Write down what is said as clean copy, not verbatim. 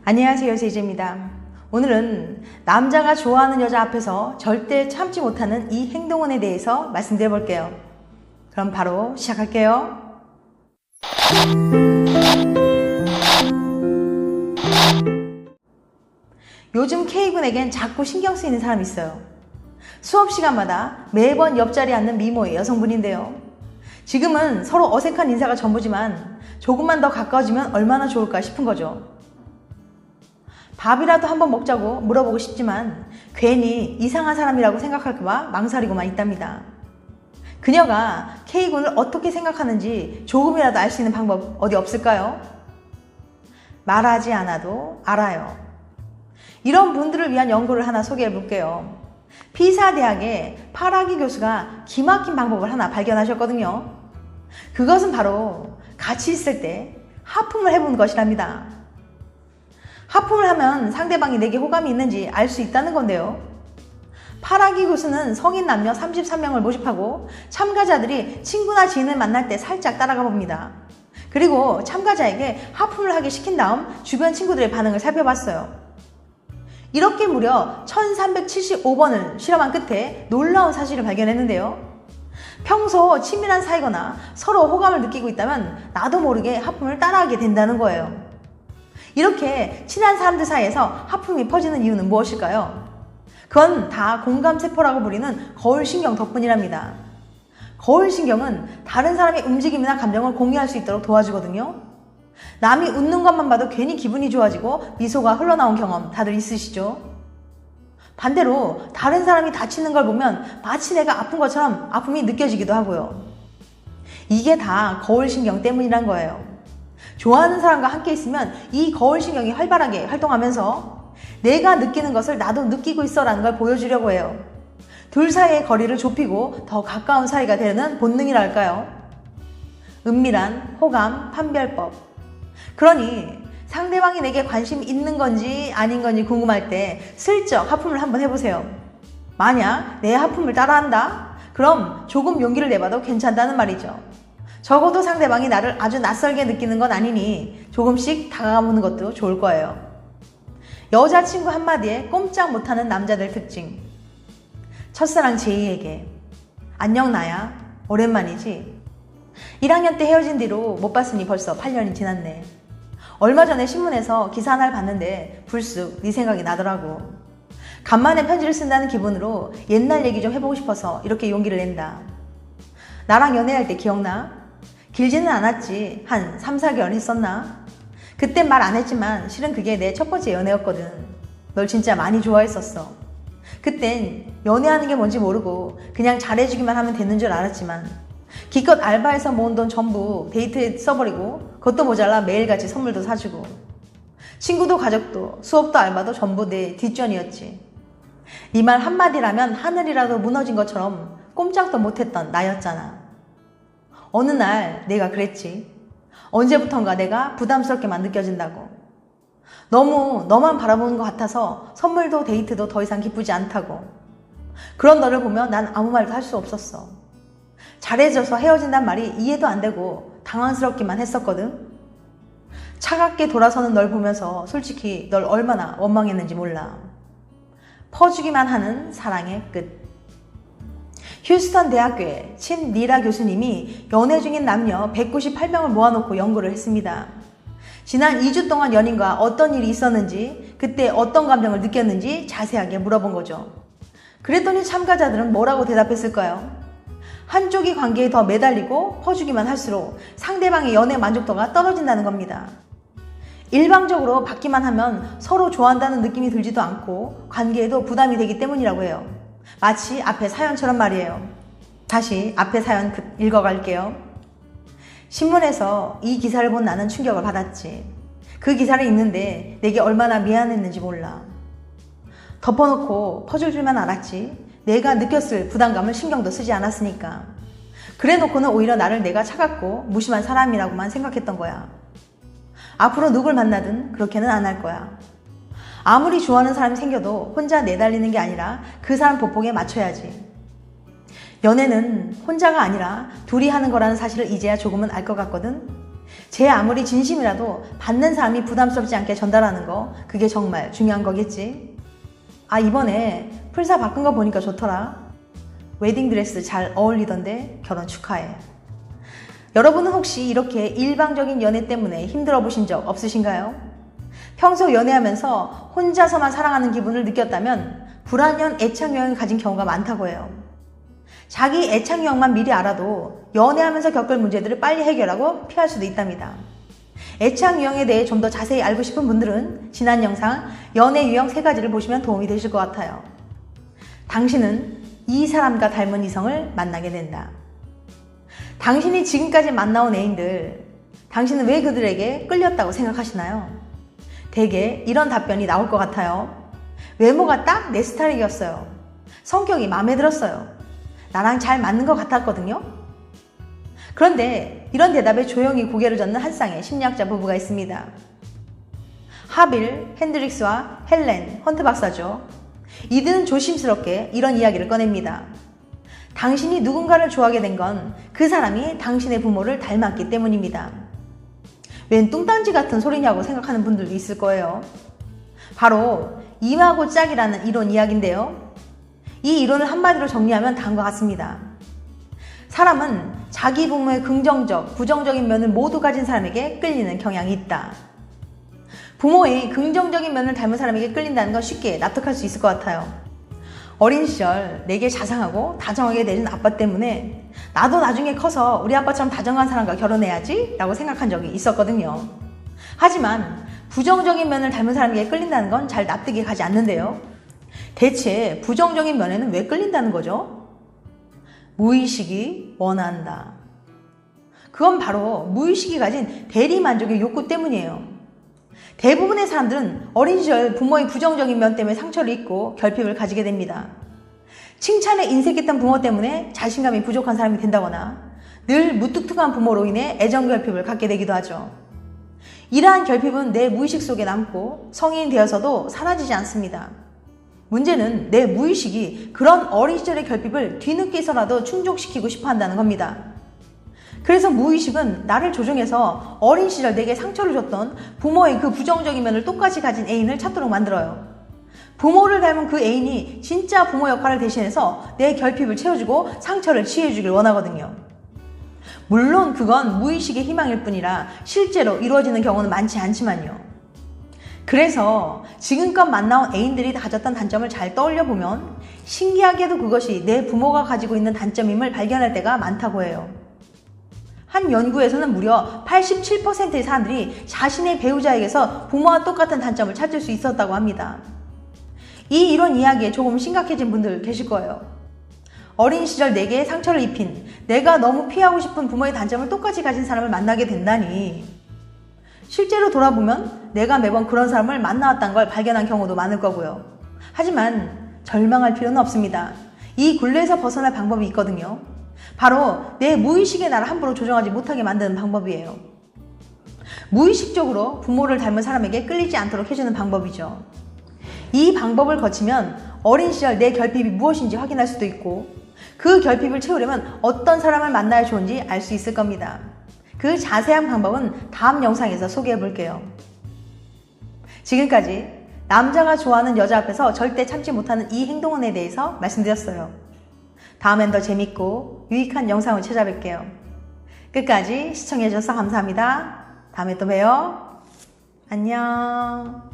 안녕하세요, 세이지입니다. 오늘은 남자가 좋아하는 여자 앞에서 절대 참지 못하는 이 행동원에 대해서 말씀드려 볼게요. 그럼 바로 시작할게요. 요즘 K군에겐 자꾸 신경 쓰이는 사람이 있어요. 수업 시간마다 매번 옆자리에 앉는 미모의 여성분인데요. 지금은 서로 어색한 인사가 전부지만 조금만 더 가까워지면 얼마나 좋을까 싶은 거죠. 밥이라도 한번 먹자고 물어보고 싶지만 괜히 이상한 사람이라고 생각할까봐 망설이고만 있답니다. 그녀가 K군을 어떻게 생각하는지 조금이라도 알 수 있는 방법 어디 없을까요? 말하지 않아도 알아요. 이런 분들을 위한 연구를 하나 소개해 볼게요. 피사대학의 파라기 교수가 기막힌 방법을 하나 발견하셨거든요. 그것은 바로 같이 있을 때 하품을 해보는 것이랍니다. 하품을 하면 상대방이 내게 호감이 있는지 알 수 있다는 건데요. 파라기 교수는 성인 남녀 33명을 모집하고 참가자들이 친구나 지인을 만날 때 살짝 따라가 봅니다. 그리고 참가자에게 하품을 하게 시킨 다음 주변 친구들의 반응을 살펴봤어요. 이렇게 무려 1375번을 실험한 끝에 놀라운 사실을 발견했는데요. 평소 친밀한 사이거나 서로 호감을 느끼고 있다면 나도 모르게 하품을 따라하게 된다는 거예요. 이렇게 친한 사람들 사이에서 하품이 퍼지는 이유는 무엇일까요? 그건 다 공감세포라고 부리는 거울신경 덕분이랍니다. 거울신경은 다른 사람의 움직임이나 감정을 공유할 수 있도록 도와주거든요. 남이 웃는 것만 봐도 괜히 기분이 좋아지고 미소가 흘러나온 경험 다들 있으시죠? 반대로 다른 사람이 다치는 걸 보면 마치 내가 아픈 것처럼 아픔이 느껴지기도 하고요. 이게 다 거울신경 때문이란 거예요. 좋아하는 사람과 함께 있으면 이 거울신경이 활발하게 활동하면서 내가 느끼는 것을 나도 느끼고 있어 라는 걸 보여주려고 해요. 둘 사이의 거리를 좁히고 더 가까운 사이가 되는 본능이랄까요? 은밀한 호감 판별법. 그러니 상대방이 내게 관심이 있는 건지 아닌 건지 궁금할 때 슬쩍 하품을 한번 해보세요. 만약 내 하품을 따라한다? 그럼 조금 용기를 내봐도 괜찮다는 말이죠. 적어도 상대방이 나를 아주 낯설게 느끼는 건 아니니 조금씩 다가가보는 것도 좋을 거예요. 여자친구 한마디에 꼼짝 못하는 남자들 특징. 첫사랑 제이에게 안녕 나야 오랜만이지. 1학년 때 헤어진 뒤로 못 봤으니 벌써 8년이 지났네. 얼마 전에 신문에서 기사 하나를 봤는데 불쑥 네 생각이 나더라고. 간만에 편지를 쓴다는 기분으로 옛날 얘기 좀 해보고 싶어서 이렇게 용기를 낸다. 나랑 연애할 때 기억나? 길지는 않았지. 한 3, 4개월 했었나? 그땐 말 안 했지만 실은 그게 내 첫 번째 연애였거든. 널 진짜 많이 좋아했었어. 그땐 연애하는 게 뭔지 모르고 그냥 잘해주기만 하면 되는 줄 알았지만 기껏 알바해서 모은 돈 전부 데이트에 써버리고 그것도 모자라 매일같이 선물도 사주고 친구도 가족도 수업도 알바도 전부 내 뒷전이었지. 네 말 한마디라면 하늘이라도 무너진 것처럼 꼼짝도 못했던 나였잖아. 어느 날 내가 그랬지. 언제부턴가 내가 부담스럽게만 느껴진다고. 너무 너만 바라보는 것 같아서 선물도 데이트도 더 이상 기쁘지 않다고. 그런 너를 보면 난 아무 말도 할 수 없었어. 잘해줘서 헤어진단 말이 이해도 안 되고 당황스럽기만 했었거든. 차갑게 돌아서는 널 보면서 솔직히 널 얼마나 원망했는지 몰라. 퍼주기만 하는 사랑의 끝. 휴스턴 대학교의 친 니라 교수님이 연애 중인 남녀 198명을 모아놓고 연구를 했습니다. 지난 2주 동안 연인과 어떤 일이 있었는지, 그때 어떤 감정을 느꼈는지 자세하게 물어본 거죠. 그랬더니 참가자들은 뭐라고 대답했을까요? 한쪽이 관계에 더 매달리고 퍼주기만 할수록 상대방의 연애 만족도가 떨어진다는 겁니다. 일방적으로 받기만 하면 서로 좋아한다는 느낌이 들지도 않고 관계에도 부담이 되기 때문이라고 해요. 마치 앞의 사연처럼 말이에요. 다시 앞의 사연 읽어갈게요. 신문에서 이 기사를 본 나는 충격을 받았지. 그 기사를 읽는데 내게 얼마나 미안했는지 몰라. 덮어놓고 퍼줄 줄만 알았지. 내가 느꼈을 부담감을 신경도 쓰지 않았으니까. 그래놓고는 오히려 나를 내가 차갑고 무심한 사람이라고만 생각했던 거야. 앞으로 누굴 만나든 그렇게는 안 할 거야. 아무리 좋아하는 사람이 생겨도 혼자 내달리는 게 아니라 그 사람 보폭에 맞춰야지. 연애는 혼자가 아니라 둘이 하는 거라는 사실을 이제야 조금은 알 것 같거든. 제 아무리 진심이라도 받는 사람이 부담스럽지 않게 전달하는 거, 그게 정말 중요한 거겠지. 아, 이번에 풀사 바꾼 거 보니까 좋더라. 웨딩드레스 잘 어울리던데 결혼 축하해. 여러분은 혹시 이렇게 일방적인 연애 때문에 힘들어 보신 적 없으신가요? 평소 연애하면서 혼자서만 사랑하는 기분을 느꼈다면 불완전 애착 유형을 가진 경우가 많다고 해요. 자기 애착 유형만 미리 알아도 연애하면서 겪을 문제들을 빨리 해결하고 피할 수도 있답니다. 애착 유형에 대해 좀 더 자세히 알고 싶은 분들은 지난 영상 연애 유형 3가지를 보시면 도움이 되실 것 같아요. 당신은 이 사람과 닮은 이성을 만나게 된다. 당신이 지금까지 만나온 애인들, 당신은 왜 그들에게 끌렸다고 생각하시나요? 대개 이런 답변이 나올 것 같아요. 외모가 딱 내 스타일이었어요. 성격이 마음에 들었어요. 나랑 잘 맞는 것 같았거든요. 그런데 이런 대답에 조용히 고개를 젓는 한 쌍의 심리학자 부부가 있습니다. 하빌 핸드릭스와 헬렌 헌트 박사죠. 이들은 조심스럽게 이런 이야기를 꺼냅니다. 당신이 누군가를 좋아하게 된 건 그 사람이 당신의 부모를 닮았기 때문입니다. 웬 뚱딴지 같은 소리냐고 생각하는 분들도 있을 거예요. 바로 이마고 짝이라는 이론 이야기인데요. 이 이론을 한마디로 정리하면 다음과 같습니다. 사람은 자기 부모의 긍정적, 부정적인 면을 모두 가진 사람에게 끌리는 경향이 있다. 부모의 긍정적인 면을 닮은 사람에게 끌린다는 건 쉽게 납득할 수 있을 것 같아요. 어린 시절 내게 자상하고 다정하게 내준 아빠 때문에 나도 나중에 커서 우리 아빠처럼 다정한 사람과 결혼해야지 라고 생각한 적이 있었거든요. 하지만 부정적인 면을 닮은 사람에게 끌린다는 건 잘 납득이 가지 않는데요. 대체 부정적인 면에는 왜 끌린다는 거죠? 무의식이 원한다. 그건 바로 무의식이 가진 대리만족의 욕구 때문이에요. 대부분의 사람들은 어린 시절 부모의 부정적인 면 때문에 상처를 입고 결핍을 가지게 됩니다. 칭찬에 인색했던 부모 때문에 자신감이 부족한 사람이 된다거나 늘 무뚝뚝한 부모로 인해 애정 결핍을 갖게 되기도 하죠. 이러한 결핍은 내 무의식 속에 남고 성인이 되어서도 사라지지 않습니다. 문제는 내 무의식이 그런 어린 시절의 결핍을 뒤늦게서라도 충족시키고 싶어 한다는 겁니다. 그래서 무의식은 나를 조종해서 어린 시절 내게 상처를 줬던 부모의 그 부정적인 면을 똑같이 가진 애인을 찾도록 만들어요. 부모를 닮은 그 애인이 진짜 부모 역할을 대신해서 내 결핍을 채워주고 상처를 치유해주길 원하거든요. 물론 그건 무의식의 희망일 뿐이라 실제로 이루어지는 경우는 많지 않지만요. 그래서 지금껏 만나온 애인들이 가졌던 단점을 잘 떠올려보면 신기하게도 그것이 내 부모가 가지고 있는 단점임을 발견할 때가 많다고 해요. 한 연구에서는 무려 87%의 사람들이 자신의 배우자에게서 부모와 똑같은 단점을 찾을 수 있었다고 합니다. 이 이론 이야기에 조금 심각해진 분들 계실 거예요. 어린 시절 내게 상처를 입힌 내가 너무 피하고 싶은 부모의 단점을 똑같이 가진 사람을 만나게 된다니. 실제로 돌아보면 내가 매번 그런 사람을 만나왔다는 걸 발견한 경우도 많을 거고요. 하지만 절망할 필요는 없습니다. 이 굴레에서 벗어날 방법이 있거든요. 바로 내 무의식의 나를 함부로 조정하지 못하게 만드는 방법이에요. 무의식적으로 부모를 닮은 사람에게 끌리지 않도록 해주는 방법이죠. 이 방법을 거치면 어린 시절 내 결핍이 무엇인지 확인할 수도 있고 그 결핍을 채우려면 어떤 사람을 만나야 좋은지 알 수 있을 겁니다. 그 자세한 방법은 다음 영상에서 소개해 볼게요. 지금까지 남자가 좋아하는 여자 앞에서 절대 참지 못하는 이 행동에 대해서 말씀드렸어요. 다음엔 더 재밌고 유익한 영상을 찾아뵐게요. 끝까지 시청해 주셔서 감사합니다. 다음에 또 봬요. 안녕.